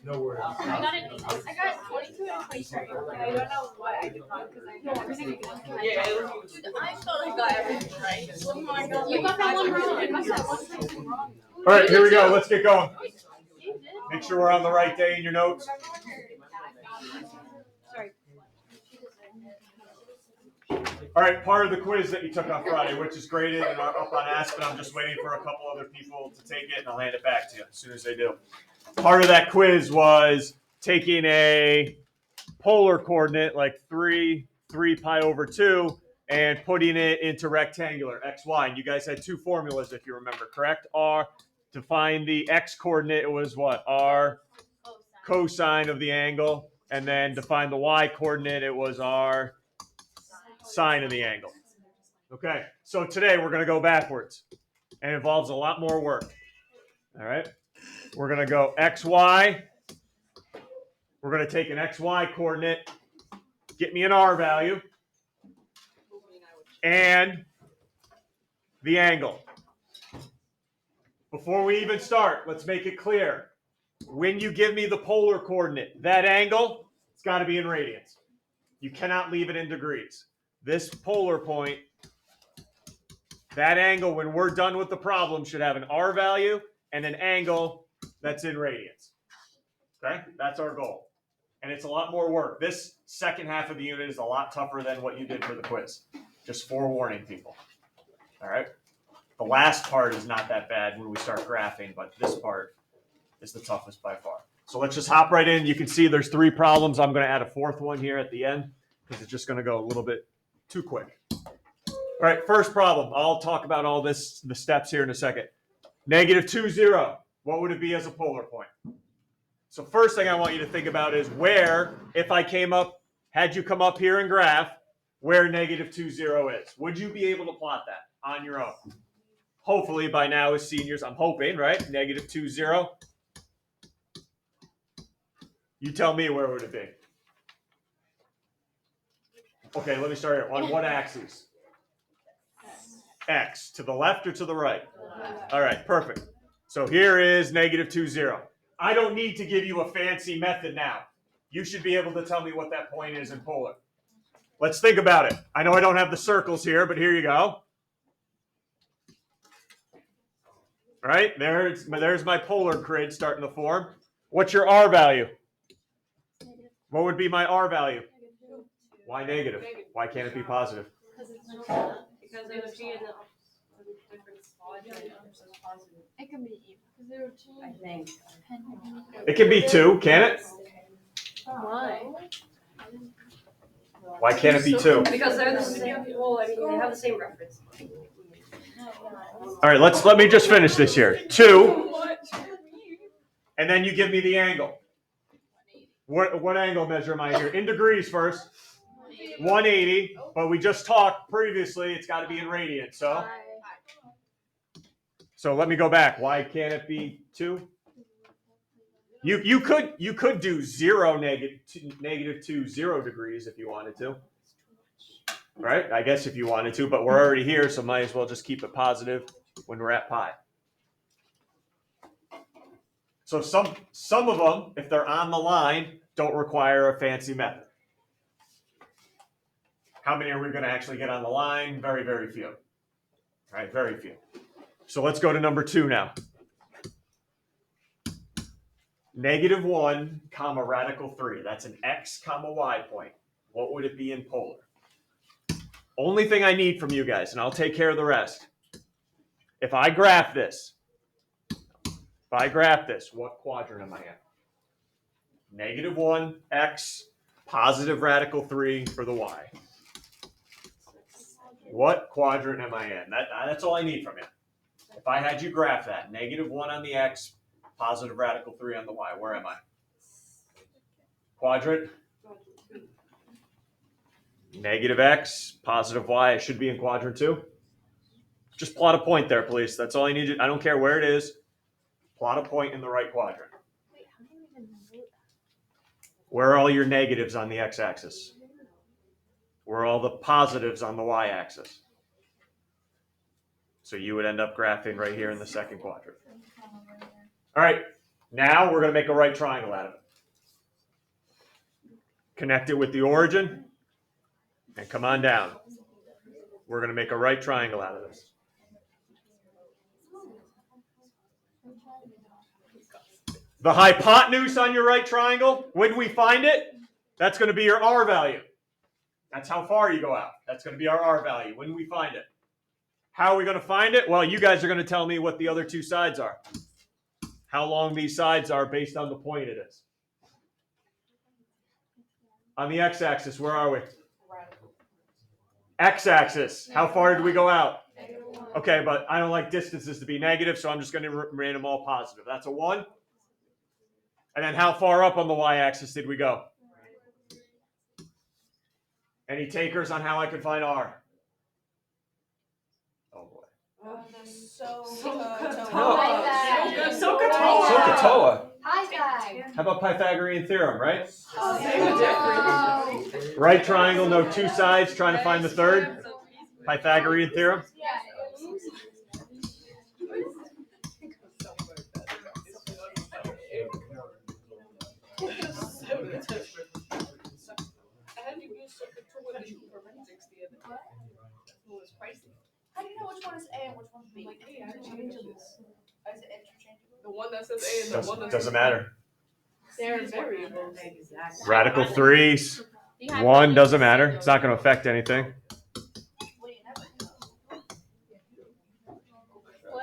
No worries. I got an 8. I got 22 and 23. I don't know what I did wrong because I got everything good. Yeah, dude, I thought I got everything right. Oh my God. You got that one wrong. You got that one person wrong. All right, here we go. Let's get going. You did. Make sure we're on the right day in your notes. Sorry. All right, part of the quiz that you took on Friday, which is graded and up on Aspen. I'm just waiting for a couple other people to take it, and I'll hand it back to you as soon as they do. Part of that quiz was taking a polar coordinate, like 3 pi over 2, and putting it into rectangular, x, y. And you guys had two formulas, if you remember, correct? To find the x coordinate, it was what? R cosine of the angle. And then to find the y coordinate, it was R sine of the angle. Okay, so today we're going to go backwards. And it involves a lot more work. All right? We're going to go xy. We're going to take an xy coordinate, get me an r value, and the angle. Before we even start, let's make it clear. When you give me the polar coordinate, that angle, it's got to be in radians. You cannot leave it in degrees. This polar point, that angle, when we're done with the problem, should have an r value and an angle that's in radians. Okay? That's our goal. And it's a lot more work. This second half of the unit is a lot tougher than what you did for the quiz. Just forewarning people. All right? The last part is not that bad when we start graphing, but this part is the toughest by far. So let's just hop right in. You can see there's 3 problems. I'm going to add a 4th one here at the end because it's just going to go a little bit too quick. All right, first problem. I'll talk about all the steps here in a second. -2, 0. What would it be as a polar point? So first thing I want you to think about is where, if I had you come up here and graph, where -2, 0 is. Would you be able to plot that on your own? Hopefully by now as seniors, I'm hoping, right? -2, 0. You tell me, where would it be? Okay, let me start here. On what axis? X. To the left or to the right? All right, perfect. So here is -2, 0. I don't need to give you a fancy method now. You should be able to tell me what that point is in polar. Let's think about it. I know I don't have the circles here, but here you go. All right, there's my polar grid starting to form. What's your R value? What would be my R value? Why negative? Why can't it be positive? Because it would be in a different quadrant. It can be even. I think. It can be 2, can it? Why? Why can't it be 2? Because they're the same. Well, I mean, they have the same reference. All right, let me just finish this here. 2, and then you give me the angle. What angle measure am I here? In degrees first. 180, but we just talked previously, it's got to be in radians. So let me go back. Why can't it be 2? You could do 0 -2, 0 degrees if you wanted to. Right? I guess if you wanted to, but we're already here, so might as well just keep it positive when we're at pi. So some of them, if they're on the line, don't require a fancy method. How many are we going to actually get on the line? Very, very few. All right, very few. So let's go to number 2 now. -1, radical 3. That's an x, y point. What would it be in polar? Only thing I need from you guys, and I'll take care of the rest. If I graph this, what quadrant am I in? -1, x, positive radical 3 for the y. What quadrant am I in? That's all I need from you. If I had you graph that, -1 on the x, positive radical 3 on the y, where am I? Quadrant? -x, positive y, I should be in quadrant 2. Just plot a point there, please. That's all I need. I don't care where it is. Plot a point in the right quadrant. Where are all your negatives on the x-axis? Where are all the positives on the y-axis? So you would end up graphing right here in the second quadrant. All right, Now we're going to make a right triangle out of it. Connect it with the origin and come on down. We're going to make a right triangle out of this. The hypotenuse on your right triangle, when we find it, that's going to be your R value. That's how far you go out. That's going to be our R value when we find it. How are we going to find it? Well, you guys are going to tell me what the other two sides are. How long these sides are based on the point it is. On the x-axis, where are we? X-axis, how far did we go out? Okay, but I don't like distances to be negative, so I'm just going to rate them all positive. That's a 1. And then how far up on the y-axis did we go? Any takers on how I can find R? Oh boy. SOHCAHTOA. How about Pythagorean theorem, right? Right triangle, no two sides, trying to find the third. Pythagorean theorem. How do you know which one is A and which one's B? Is it interchangeable? The one that says A and the one that Doesn't matter. They're variables. Radical 3s. 1 doesn't matter. It's not going to affect anything.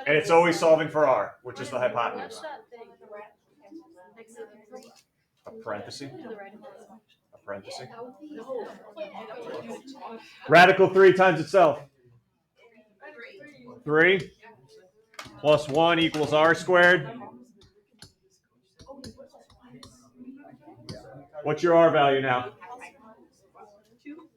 And it's always solving for R, which is the hypotenuse. A parenthesis. A parenthesis. Radical 3 times itself. 3 plus 1 equals R squared. What's your R value now? 2.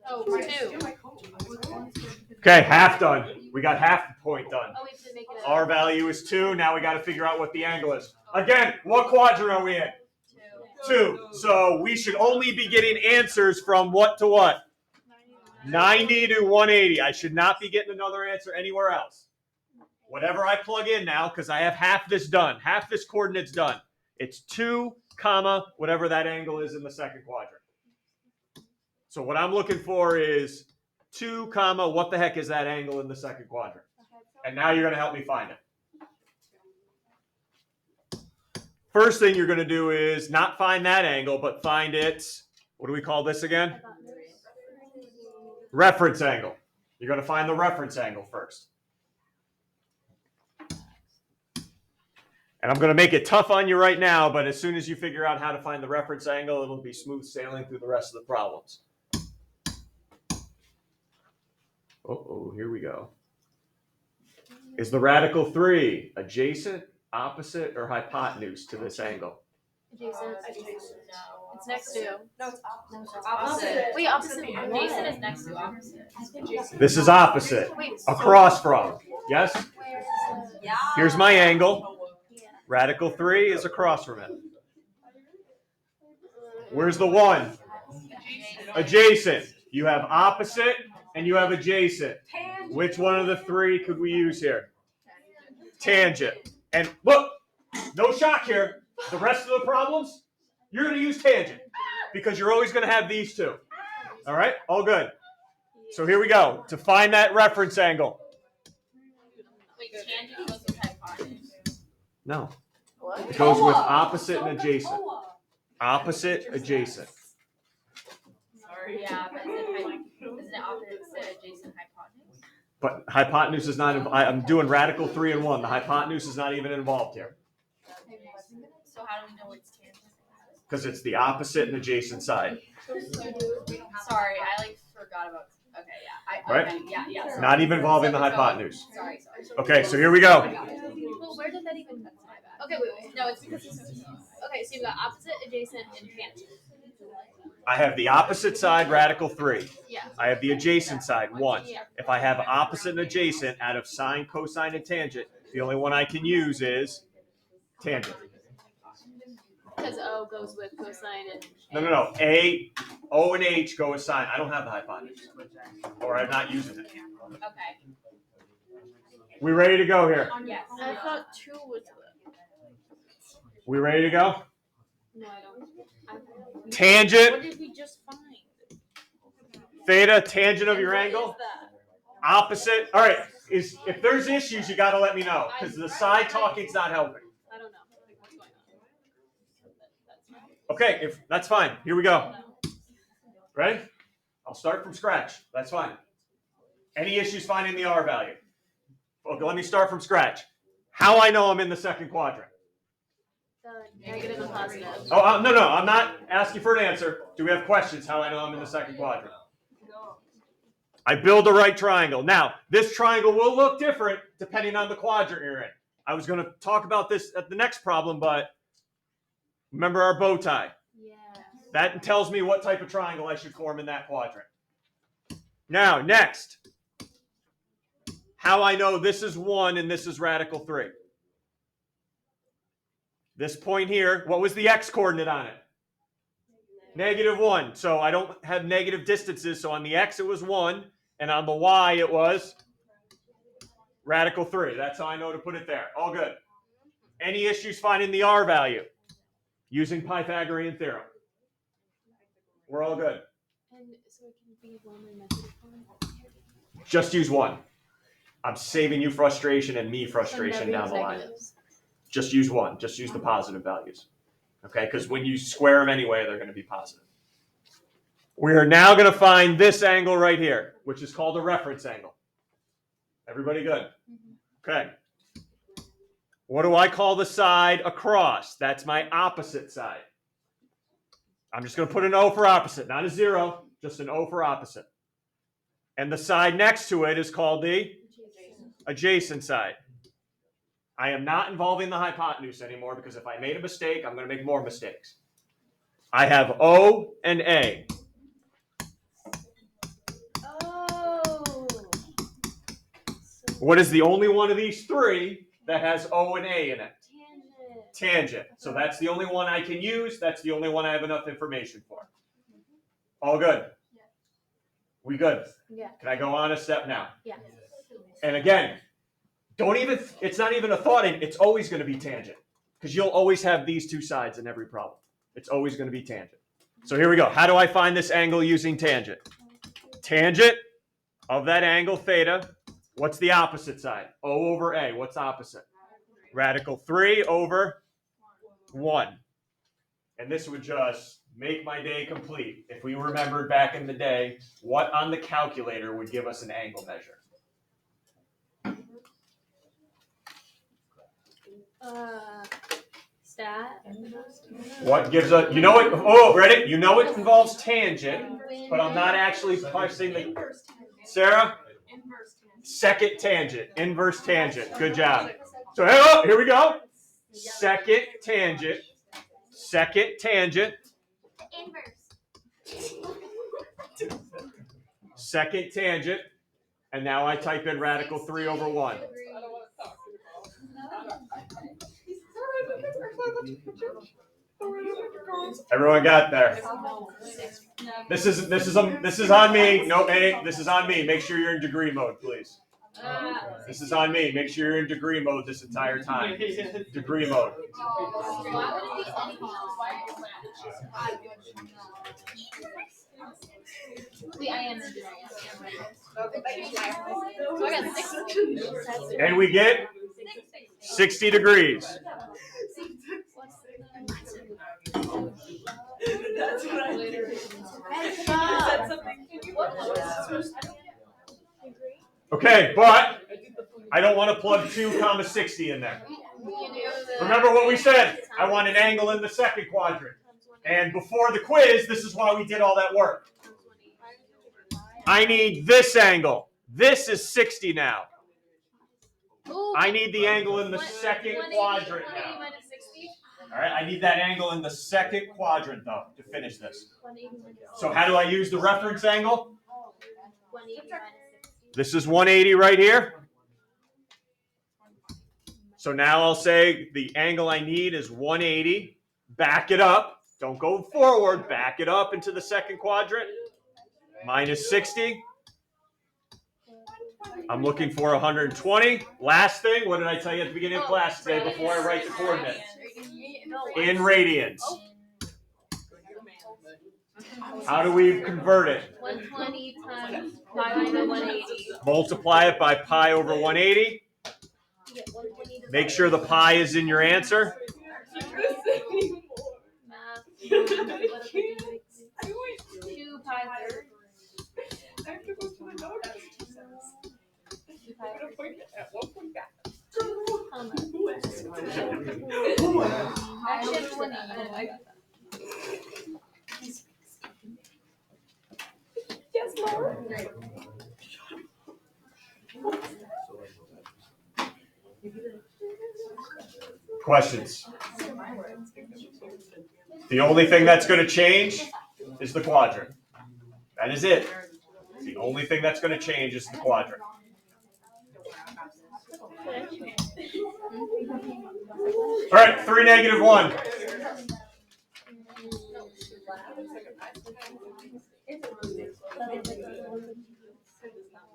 Okay, half done. We got half the point done. Oh, we have to make it R value is 2. Now we got to figure out what the angle is. Again, what quadrant are we in? 2. So we should only be getting answers from what to what? 90 to 180. I should not be getting another answer anywhere else. Whatever I plug in now, because I have half this done. Half this coordinate's done. It's 2, comma, whatever that angle is in the second quadrant. So what I'm looking for is 2, comma, what the heck is that angle in the second quadrant? And now you're going to help me find it. First thing you're going to do is not find that angle, but find its, what do we call this again? Reference angle. You're going to find the reference angle first. And I'm going to make it tough on you right now, but as soon as you figure out how to find the reference angle, it'll be smooth sailing through the rest of the problems. Uh-oh, here we go. Is the radical 3 adjacent, opposite, or hypotenuse to this angle? Adjacent. It's next to. No, it's Opposite. opposite. Wait, opposite. Adjacent is next to opposite. This is opposite. Wait, Across from. Yes? Yeah. Here's my angle. Radical 3 is across from it. Where's the 1? Adjacent. You have opposite and you have adjacent. Which one of the 3 could we use here? Tangent. And look, no shock here. The rest of the problems, you're going to use tangent because you're always going to have these 2. All right? All good. So here we go. To find that reference angle. Wait, tangent goes with hypotenuse. No. It goes with opposite and adjacent. Opposite, adjacent. Sorry. Yeah, but isn't it opposite adjacent hypotenuse? But hypotenuse is not, I'm doing radical 3 and 1. The hypotenuse is not even involved here. So how do we know it's tangent? Because it's the opposite and adjacent side. Sorry, I forgot about. Okay, yeah. Right? Okay, yeah. Sorry. Not even involving the hypotenuse. Sorry. Okay, so here we go. Well, where did that even? Okay, wait. No, it's because. Okay, so you've got opposite, adjacent, and tangent. I have the opposite side, radical 3. Yeah. I have the adjacent side, 1. Yeah. If I have opposite and adjacent out of sine, cosine, and tangent, the only one I can use is tangent. Because O goes with cosine and. No. A, O, and H go with sine. I don't have the hypotenuse. Or I'm not using it. Okay. We ready to go here? Yes. I thought 2 was. We ready to go? No, I don't. Tangent. What did we just find? Theta, tangent of your What angle. is that? Opposite. All right. If there's issues, you got to let me know because the side talking's not helping. I don't know. What's going on? Okay, if that's fine. Here we go. Ready? I'll start from scratch. That's fine. Any issues finding the R value? Okay, let me start from scratch. How I know I'm in the second quadrant? The negative and positive. Oh, no. I'm not asking for an answer. Do we have questions? How I know I'm in the second quadrant? I build a right triangle. Now, this triangle will look different depending on the quadrant you're in. I was going to talk about this at the next problem, but remember our bow tie. Yeah. That tells me what type of triangle I should form in that quadrant. Now, next. How I know this is 1 and this is radical 3. This point here, what was the x coordinate on it? -1. So I don't have negative distances. So on the x it was 1, and on the y it was radical 3. That's how I know to put it there. All good. Any issues finding the r value? Using Pythagorean theorem. We're all good. And so it can be one and negative one. Just use 1. I'm saving you frustration and me frustration down the line. Just use 1. Just use the positive values. Okay, because when you square them anyway, they're going to be positive. We are now going to find this angle right here, which is called a reference angle. Everybody good? Okay. What do I call the side across? That's my opposite side. I'm just going to put an O for opposite, not a 0, just an O for opposite. And the side next to it is called the adjacent side. I am not involving the hypotenuse anymore because if I made a mistake, I'm going to make more mistakes. I have O and A. Oh. What is the only one of these three that has O and A in it? Tangent. Tangent. So that's the only one I can use. That's the only one I have enough information for. All good? Yeah. We good? Yeah. Can I go on a step now? Yeah. And again, it's not even a thought, it's always going to be tangent. Because you'll always have these two sides in every problem. It's always going to be tangent. So here we go. How do I find this angle using tangent? Tangent of that angle, theta. What's the opposite side? O over A. What's opposite? Radical 3 over 1. And this would just make my day complete if we remembered back in the day what on the calculator would give us an angle measure. Stat. What gives a, you know it, oh, ready? You know it involves tangent, but I'm not actually parsing the, Sarah? Second tangent, inverse tangent. Good job. So here we go. Second tangent. Second tangent. And now I type in radical 3 over 1. Everyone got there? This is on me. No, hey, this is on me. Make sure you're in degree mode, please. This is on me. Make sure you're in degree mode this entire time. Degree mode. Wait, I am. And we get 60 degrees. That's what I later said something. Okay, but I don't want to plug 2 comma 60 in there. Remember what we said? I want an angle in the second quadrant. And before the quiz, this is why we did all that work. I need this angle. This is 60 now. I need the angle in the second quadrant now. All right, I need that angle in the second quadrant, though, to finish this. So how do I use the reference angle? This is 180 right here. So now I'll say the angle I need is 180. Back it up. Don't go forward. Back it up into the second quadrant. Minus 60. I'm looking for 120. Last thing, what did I tell you at the beginning of class today before I write the coordinates? in radians. How do we convert it? 120 times pi over 180. Multiply it by pi over 180. You get 120 divided Make sure the pi is in your answer. math. 2 pi third. I have to go to the notes. 2 pi third. At one point back. How much? Actually, I have 20. Yes, Lord. Questions? The only thing that's going to change is the quadrant. That is it. The only thing that's going to change is the quadrant. All right, 3, -1.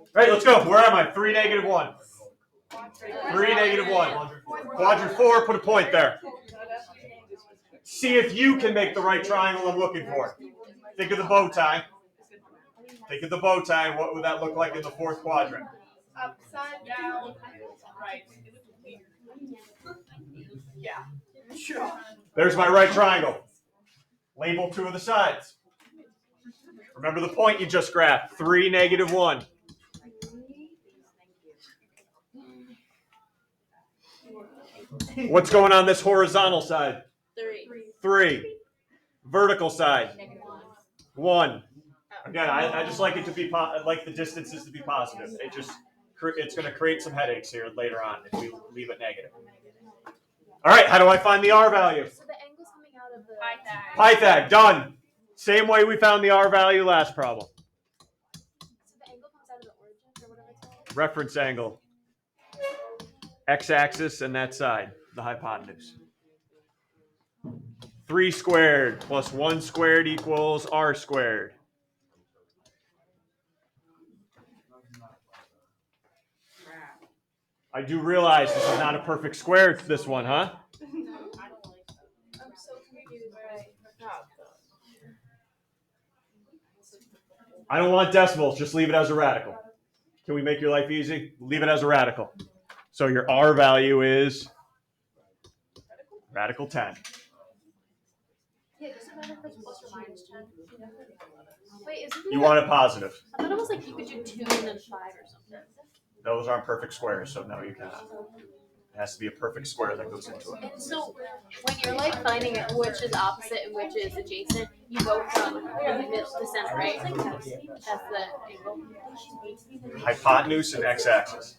All right, let's go. Where am I? 3, -1. 3, -1. Quadrant 4, put a point there. See if you can make the right triangle I'm looking for. Think of the bow tie. Think of the bow tie. What would that look like in the 4th quadrant? Upside down. Right. Yeah. Sure. There's my right triangle. Label 2 of the sides. Remember the point you just graphed. 3, -1. What's going on this horizontal side? 3. Vertical side. -1. Again, I just like it to be like the distances to be positive. It's going to create some headaches here later on if we leave it negative. All right, how do I find the R value? So the angle's coming out of the Pythag, done. Same way we found the R value last problem. So the angle comes out of the origin or whatever it's called? Reference angle. X-axis and that side, the hypotenuse. 3 squared plus 1 squared equals R squared. I do realize this is not a perfect square, this one, huh? I'm so confused. I don't want decimals, just leave it as a radical. Can we make your life easy? Leave it as a radical. So your R value is radical 10. Yeah, does it matter if it's plus or minus 10? Wait, isn't You want it positive. I thought it was like you could do 2 and then 5 or something. Those aren't perfect squares, so no, you cannot. It has to be a perfect square that goes into it. And so when you're like finding which is opposite and which is adjacent, you go from the middle to center, right? That's the angle. Hypotenuse and x-axis.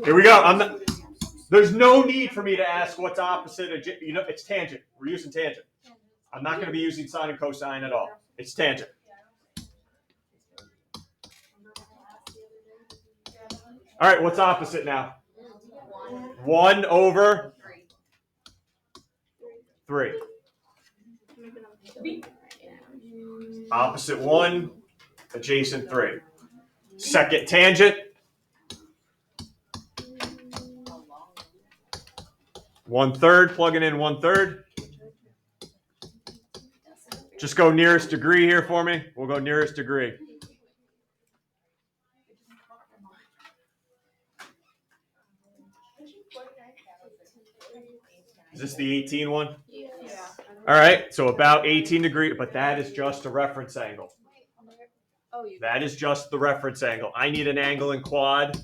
Here we go. There's no need for me to ask what's opposite. It's tangent. We're using tangent. I'm not going to be using sine and cosine at all. It's tangent. All right, what's opposite now? 1 over 3. Opposite 1, adjacent 3. Second tangent. 1/3, plugging in 1/3. Just go nearest degree here for me. We'll go nearest degree. Is this the 18 one? Yeah. All right, so about 18 degrees, but that is just a reference angle. Oh, you. That is just the reference angle. I need an angle in quad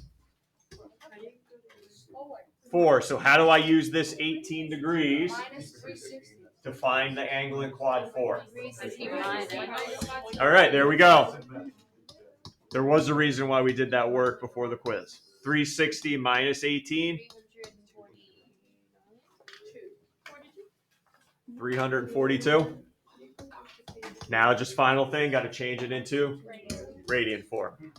4. So how do I use this 18 degrees to find the angle in quad 4? 360 minus. All right, there we go. There was a reason why we did that work before the quiz. 360 minus 18. 342. Now, just final thing, got to change it into radian form. We're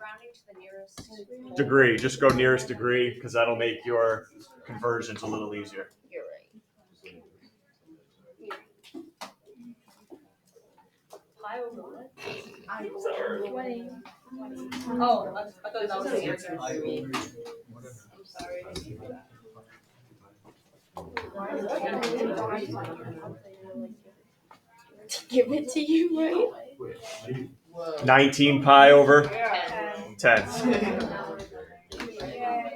rounding to the nearest Degree, just go nearest degree because that'll make your conversions a little easier. You're right. Pi over what? I'm sorry. 20. Oh, I thought that was the answer for me. I'm sorry. Give it to you, right? 19 pi over 10.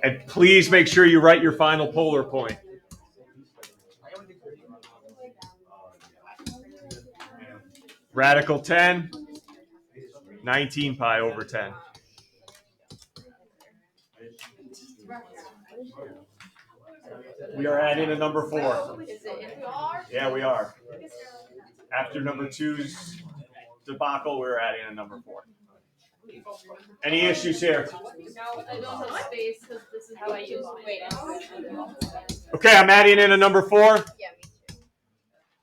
And please make sure you write your final polar point. Radical 10, 19 pi over 10. We are adding a number 4. Yeah, we are. After number 2's debacle, we're adding a number 4. Any issues here? No, I don't have space because this is how I use weight. Okay, I'm adding in a number 4. Yeah, me too.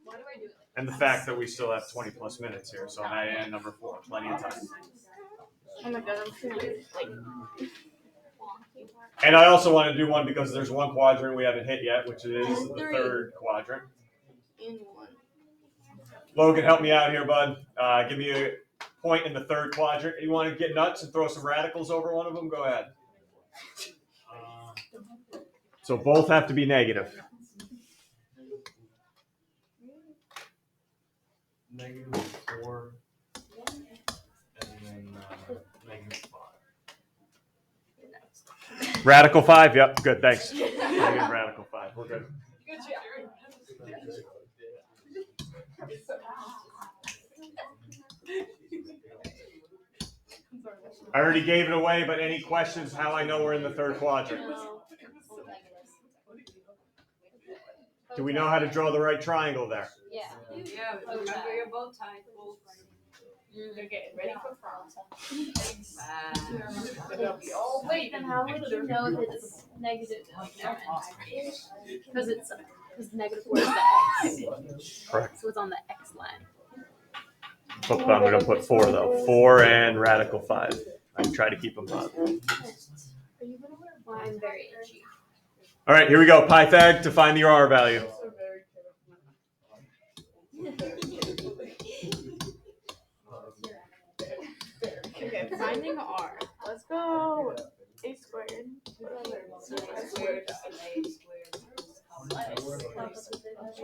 Why do I do it? And the fact that we still have 20 plus minutes here, so I'm adding in number 4. Plenty of time. Oh my god, I'm feeling like. And I also want to do one because there's one quadrant we haven't hit yet, which is the third quadrant. In one. Logan, help me out here, bud. Give me a point in the third quadrant. You want to get nuts and throw some radicals over one of them? Go ahead. So both have to be negative. -4, and then -5. Radical 5? Yep, good, thanks. Negative radical 5. We're good. Good job. I already gave it away, but any questions how I know we're in the third quadrant? Do we know how to draw the right triangle there? Yeah. Yeah, remember your bow tie. They're getting ready for prom. Wait, then how would you know that it's negative? Because negative 4 is the x. Correct. So it's on the x line. I'm going to put 4 though. 4 and radical 5. I try to keep them positive. Are you gonna wear? Well, I'm very itchy. All right, here we go. Pythag to find your R value. Okay, finding R. Let's go. A squared.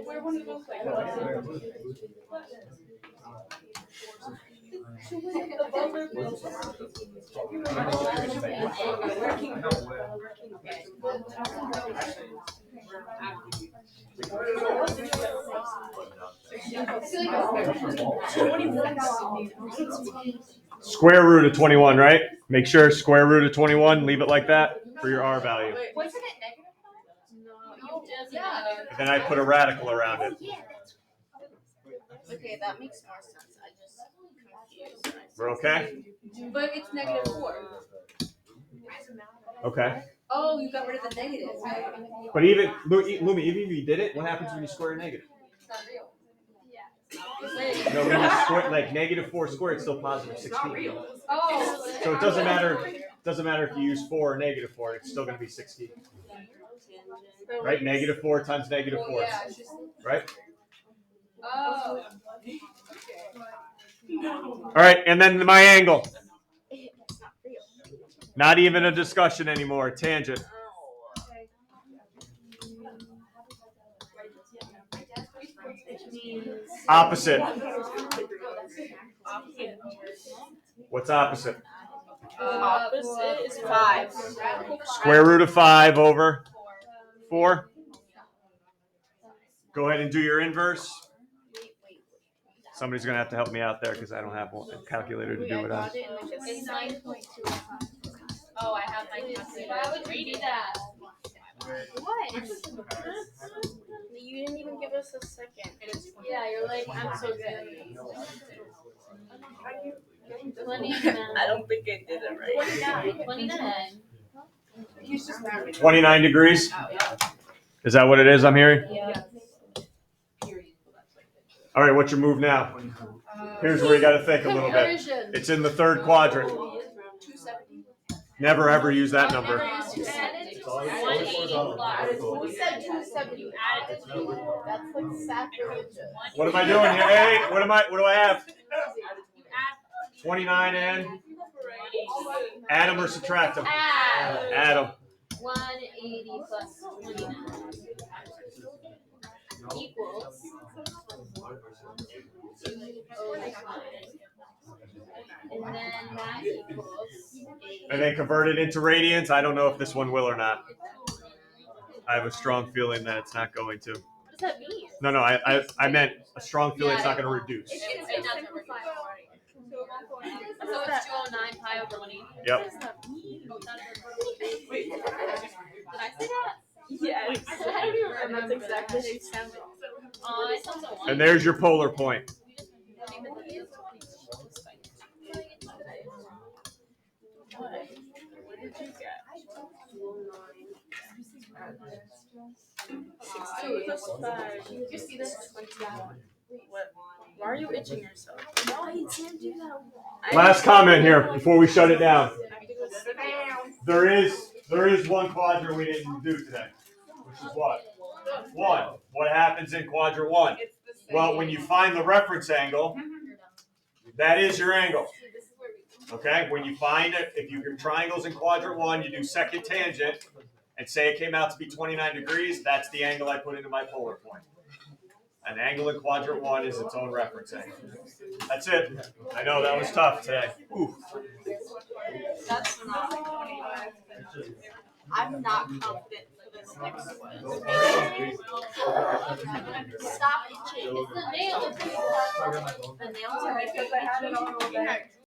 Wear one of those like. Square root of 21, right? Make sure square root of 21, leave it like that for your R value. Wasn't it negative? No, you just And then I put a radical around it. Okay, that makes more sense. I just confused. We're okay? But it's -4. Okay. Oh, you got rid of the negative. But even, Lumi, even if you did it, what happens when you square a negative? It's not real. No, when you square, like -4 squared, it's still positive 16. Oh. So it doesn't matter if you use 4 or -4, it's still going to be 16. Right? -4 times -4. Yeah. Right? Oh. All right, and then my angle. It's not real. Not even a discussion anymore. Tangent. Opposite. What's opposite? Opposite is 5. Square root of 5 over 4. Go ahead and do your inverse. Somebody's going to have to help me out there because I don't have a calculator to do it on. It's 9.2. Oh, I have my calculator. Why would you do that? What? You didn't even give us a second. Yeah, you're like, I'm so good. 29. I don't think I did it right. 29. He's just not. 29 degrees? Is that what it is I'm hearing? Yeah. All right, what's your move now? Here's where you got to think a little bit. Conversion. It's in the third quadrant. Never ever use that number. Added to 180 plus. Who said 270? You added 2. That's like sacrilegious. What am I doing here? Hey, what do I have? 29 and add them or subtract them? Add. Add them. 180 plus 29. equals 209. And then that equals And then convert it into radians. I don't know if this one will or not. I have a strong feeling that it's not going to. what does that mean? No, I meant a strong feeling it's not going to reduce. It doesn't reduce. So it's 209 pi over 180. Yep. Did I say that? Yes. I don't even remember. That's exactly how you sound. I sound so And there's your polar point. What did you get? Dude, that's bad. Did you see this? What? Why are you itching yourself? No, he didn't do that. Last comment here before we shut it down. I have to go sit down. There is one quadrant we didn't do today, which is what? 1. What happens in quadrant 1? Well, when you find the reference angle, that is your angle. Okay? When you find it, if your triangle's in quadrant 1, you do second tangent and say it came out to be 29 degrees, that's the angle I put into my polar point. An angle in quadrant 1 is its own reference angle. That's it. I know that was tough today. Ooh. That's not. I'm not confident for this next one. Stop itching. It's the nails. The nails are Because I had it all day.